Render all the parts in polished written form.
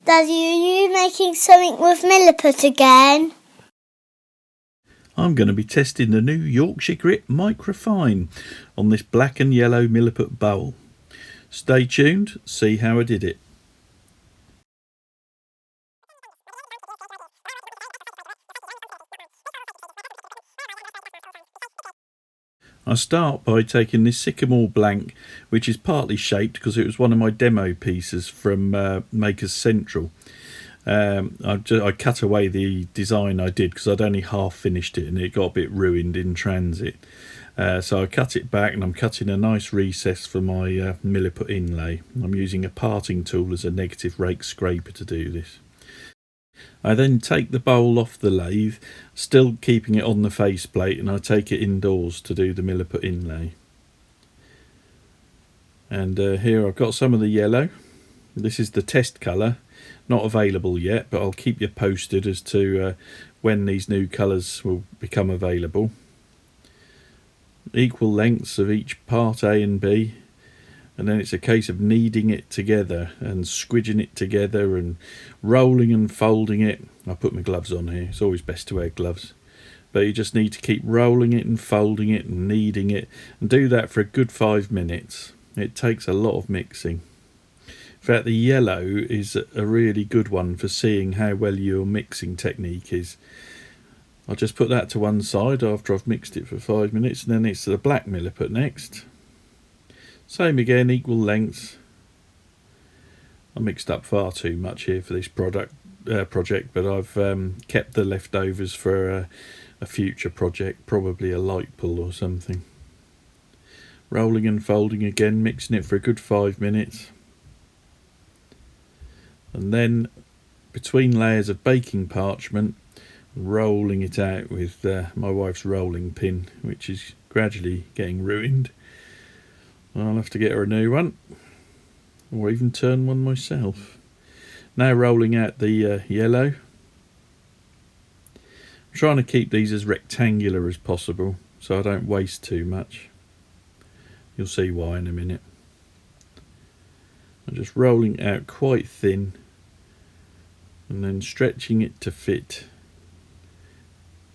Daddy, are you making something with Milliput again? I'm going to be testing the new Yorkshire Grit Microfine on this black and yellow Milliput bowl. Stay tuned, see how I did it. I start by taking this sycamore blank, which is partly shaped because it was one of my demo pieces from Makers Central. I cut away the design I did because I'd only half finished it and it got a bit ruined in transit. So I cut it back and I'm cutting a nice recess for my Milliput inlay. I'm using a parting tool as a negative rake scraper to do this. I then take the bowl off the lathe, still keeping it on the faceplate, and I take it indoors to do the Milliput inlay. And here I've got some of the yellow. This is the test colour, not available yet, but I'll keep you posted as to when these new colours will become available. Equal lengths of each part A and B. And then it's a case of kneading it together and squidging it together and rolling and folding it. I put my gloves on here, it's always best to wear gloves. But you just need to keep rolling it and folding it and kneading it and do that for a good 5 minutes. It takes a lot of mixing. In fact, the yellow is a really good one for seeing how well your mixing technique is. I'll just put that to one side after I've mixed it for 5 minutes, and then it's the black Milliput next. Same again, equal lengths. I mixed up far too much here for this project, but I've kept the leftovers for a future project, probably a light pull or something. Rolling and folding again, mixing it for a good 5 minutes. And then between layers of baking parchment, rolling it out with my wife's rolling pin, which is gradually getting ruined. I'll have to get her a new one, or even turn one myself. Now rolling out the yellow. I'm trying to keep these as rectangular as possible so I don't waste too much. You'll see why in a minute. I'm just rolling it out quite thin and then stretching it to fit,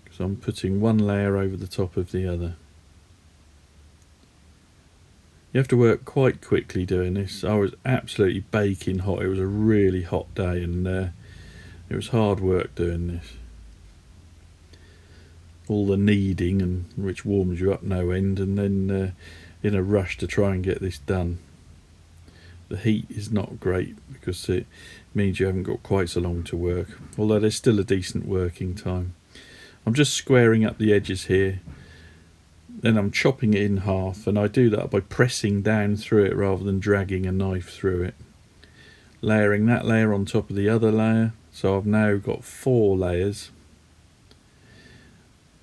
because I'm putting one layer over the top of the other. You have to work quite quickly doing this. I was absolutely baking hot. It was a really hot day and it was hard work doing this. All the kneading, and which warms you up no end, and then in a rush to try and get this done. The heat is not great because it means you haven't got quite so long to work, although there's still a decent working time. I'm just squaring up the edges here. Then I'm chopping it in half, and I do that by pressing down through it rather than dragging a knife through it. Layering that layer on top of the other layer, so I've now got 4 layers.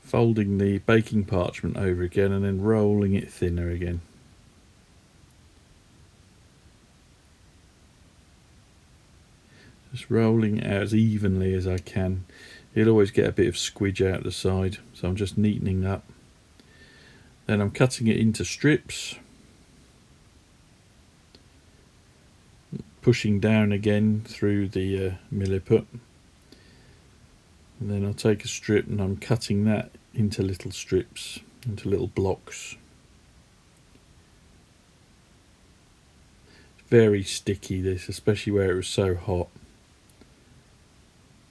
Folding the baking parchment over again and then rolling it thinner again. Just rolling it out as evenly as I can. You'll always get a bit of squidge out the side, so I'm just neatening up. Then I'm cutting it into strips, pushing down again through the Milliput, and then I'll take a strip and I'm cutting that into little strips, into little blocks. It's very sticky this, especially where it was so hot.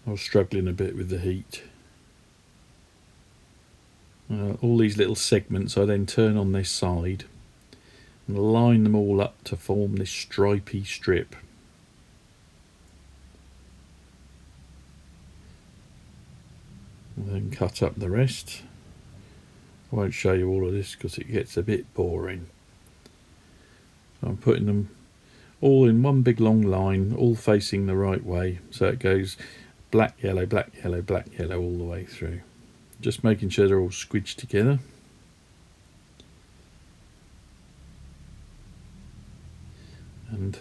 I was struggling a bit with the heat. All these little segments I then turn on this side and line them all up to form this stripy strip. And then cut up the rest. I won't show you all of this because it gets a bit boring. So I'm putting them all in one big long line, all facing the right way, so it goes black, yellow, black, yellow, black, yellow all the way through. Just making sure they're all squidged together. And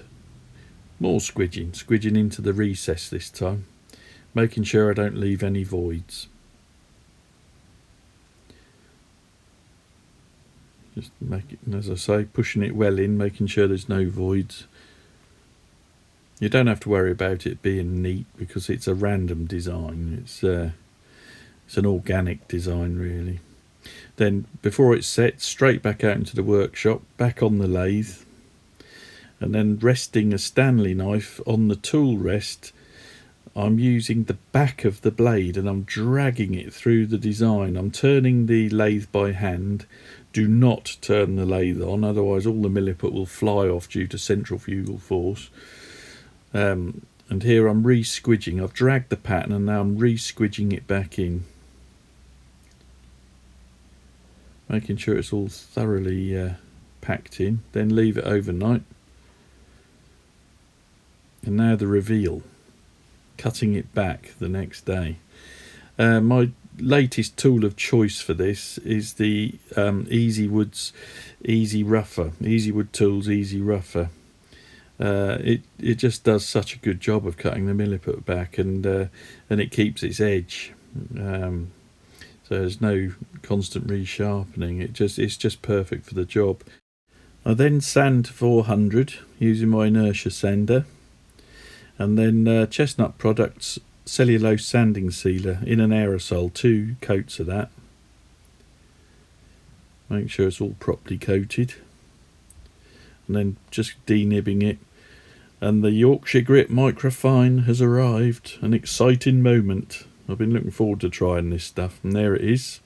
more squidging into the recess this time, making sure I don't leave any voids. Just make it, as I say, pushing it well in, making sure there's no voids. You don't have to worry about it being neat because it's a random design. It's an organic design really. Then before it's set, straight back out into the workshop, back on the lathe, and then resting a Stanley knife on the tool rest, I'm using the back of the blade and I'm dragging it through the design. I'm turning the lathe by hand. Do not turn the lathe on, otherwise all the milliput will fly off due to centrifugal force. And here I'm re-squidging. I've dragged the pattern and now I'm re-squidging it back in, making sure it's all thoroughly packed in. Then leave it overnight. And now the reveal, cutting it back the next day. My latest tool of choice for this is the Easywoods Easy Rougher, Easywood Tools Easy Rougher. It just does such a good job of cutting the milliput back, and it keeps its edge. So there's no constant resharpening. It's just perfect for the job. I then sand to 400 using my inertia sander, and then Chestnut Products cellulose sanding sealer in an aerosol, 2 coats of that. Make sure it's all properly coated, and then just denibbing it. And the Yorkshire Grit Microfine has arrived. An exciting moment. I've been looking forward to trying this stuff, and there it is.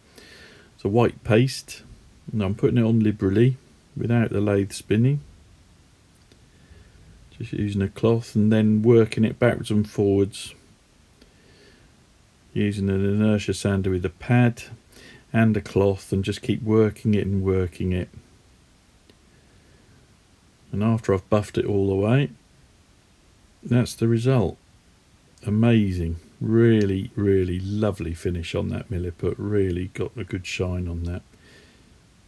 It's a white paste, and I'm putting it on liberally without the lathe spinning. Just using a cloth and then working it backwards and forwards, using an inertia sander with a pad and a cloth, and just keep working it and working it. And after I've buffed it all away, that's the result. Amazing. Really, really lovely finish on that milliput. Really got a good shine on that.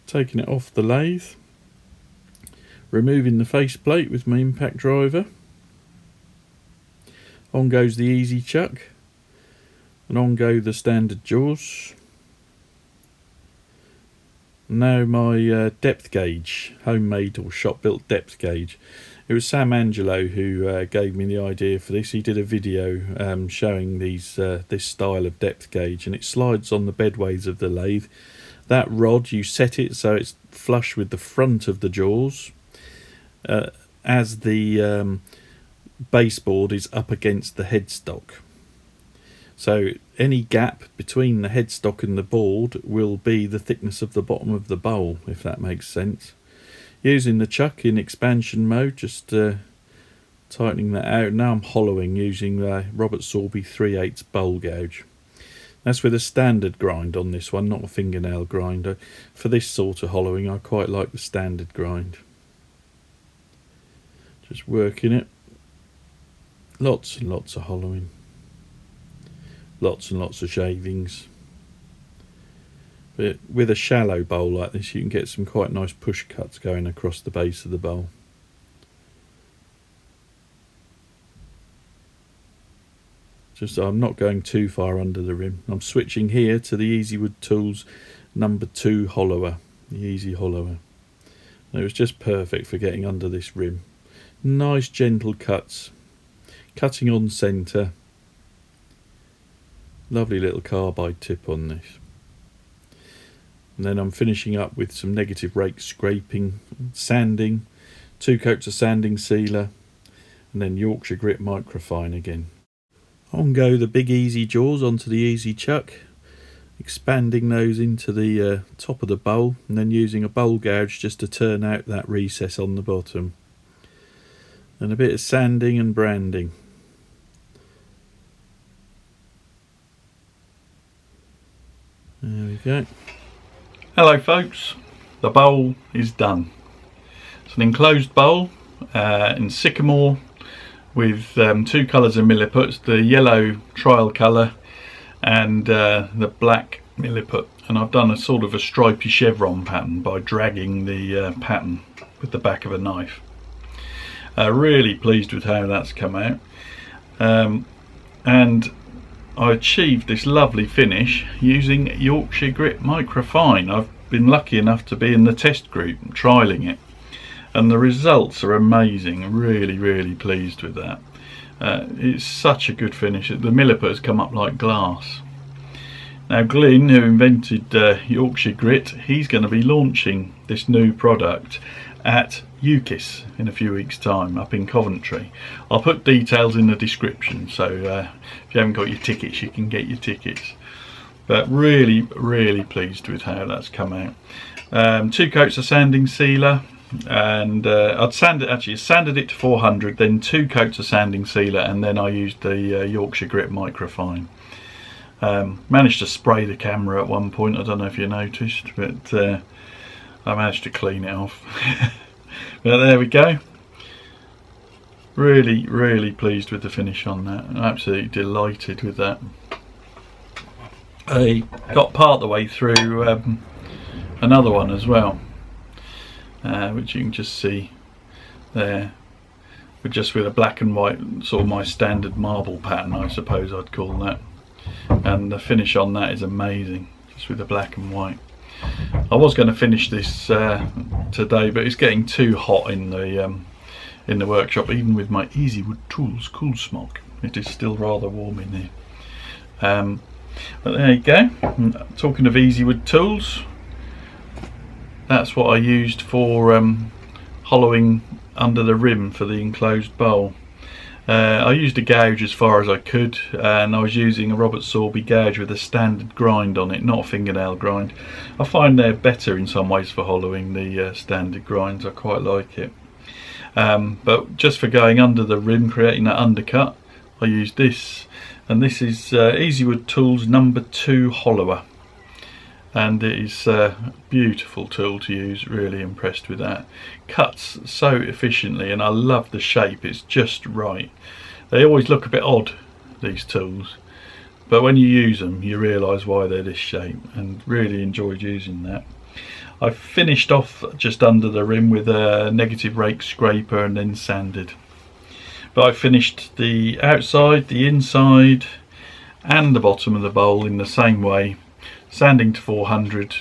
Taking it off the lathe, removing the faceplate with my impact driver. On goes the easy chuck, and on go the standard jaws. Now my depth gauge, homemade or shop built depth gauge. It was Sam Angelo who gave me the idea for this. He did a video showing this style of depth gauge, and it slides on the bedways of the lathe. That rod, you set it so it's flush with the front of the jaws, as the baseboard is up against the headstock. So any gap between the headstock and the board will be the thickness of the bottom of the bowl, if that makes sense. Using the chuck in expansion mode, just tightening that out. Now I'm hollowing using Robert Sorby 3/8 bowl gouge. That's with a standard grind on this one, not a fingernail grinder. For this sort of hollowing, I quite like the standard grind. Just working it. Lots and lots of hollowing. Lots and lots of shavings. But with a shallow bowl like this, you can get some quite nice push cuts going across the base of the bowl. Just so I'm not going too far under the rim. I'm switching here to the Easywood Tools number 2 hollower, the Easy Hollower. And it was just perfect for getting under this rim. Nice gentle cuts, cutting on centre. Lovely little carbide tip on this. And then I'm finishing up with some negative rake scraping, sanding, 2 coats of sanding sealer, and then Yorkshire Grit Microfine again. On go the big easy jaws onto the easy chuck, expanding those into the top of the bowl, and then using a bowl gouge just to turn out that recess on the bottom. And a bit of sanding and branding. There we go. Hello folks, the bowl is done. It's an enclosed bowl in sycamore with 2 colours of milliputs, the yellow trial colour and the black milliput. And I've done a sort of a stripy chevron pattern by dragging the pattern with the back of a knife. Really pleased with how that's come out. And I achieved this lovely finish using Yorkshire Grit Microfine. I've been lucky enough to be in the test group trialling it, and the results are amazing. Really pleased with that. It's such a good finish. The Milliput has come up like glass. Now Glyn, who invented Yorkshire Grit, he's going to be launching this new product at UKIWS in a few weeks' time up in Coventry. I'll put details in the description, so if you haven't got your tickets, you can get your tickets. But really pleased with how that's come out. 2 coats of sanding sealer, and I'd sanded it to 400, then 2 coats of sanding sealer, and then I used the Yorkshire Grit Microfine. Managed to spray the camera at one point, I don't know if you noticed, but I managed to clean it off. But there we go. Really pleased with the finish on that. I'm absolutely delighted with that. I got part of the way through another one as well, which you can just see there, but just with a black and white, sort of my standard marble pattern, I suppose I'd call that. And the finish on that is amazing, just with the black and white. I was going to finish this today, but it's getting too hot in the workshop, even with my Easy Wood Tools Cool Smock. It is still rather warm in here. But there you go. Talking of Easy Wood Tools, that's what I used for hollowing under the rim for the enclosed bowl. I used a gouge as far as I could, and I was using a Robert Sorby gouge with a standard grind on it, not a fingernail grind. I find they're better in some ways for hollowing, the standard grinds. I quite like it. But just for going under the rim, creating that undercut, I used this, and this is Easy Wood Tools number 2 hollower, and it is a beautiful tool to use. Really impressed with that. Cuts so efficiently, and I love the shape. It's just right. They always look a bit odd, these tools, but when you use them you realise why they're this shape, and really enjoyed using that. I finished off just under the rim with a negative rake scraper and then sanded. But I finished the outside, the inside and the bottom of the bowl in the same way, sanding to 400,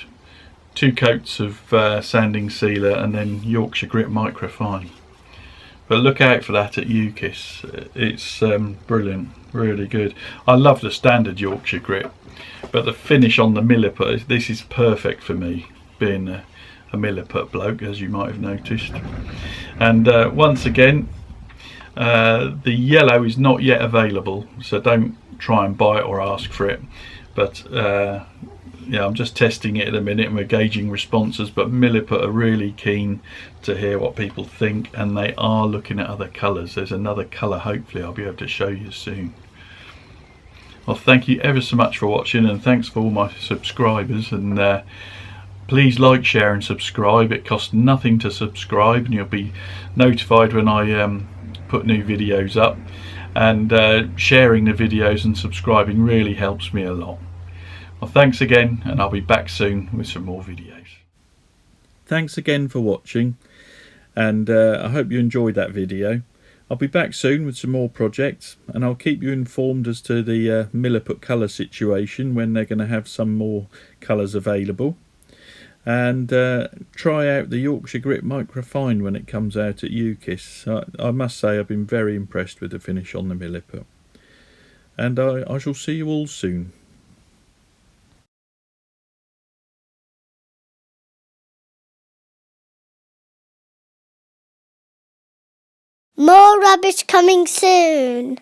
2 coats of sanding sealer, and then Yorkshire Grit Microfine. But look out for that at UKIWS. It's brilliant, really good. I love the standard Yorkshire Grit, but the finish on the Milliput, this is perfect for me, being a Milliput bloke, as you might have noticed. And once again, the yellow is not yet available, so don't try and buy it or ask for it. But yeah, I'm just testing it at the minute and we're gauging responses, but Milliput are really keen to hear what people think, and they are looking at other colours. There's another colour hopefully I'll be able to show you soon. Well, thank you ever so much for watching, and thanks for all my subscribers, and please like, share and subscribe. It costs nothing to subscribe, and you'll be notified when I put new videos up, and sharing the videos and subscribing really helps me a lot. Well, thanks again, and I'll be back soon with some more videos. Thanks again for watching, and I hope you enjoyed that video. I'll be back soon with some more projects, and I'll keep you informed as to the Milliput colour situation, when they're going to have some more colours available. And try out the Yorkshire Grit Microfine when it comes out at UKIWS. I must say I've been very impressed with the finish on the Milliput. And I shall see you all soon. More rubbish coming soon.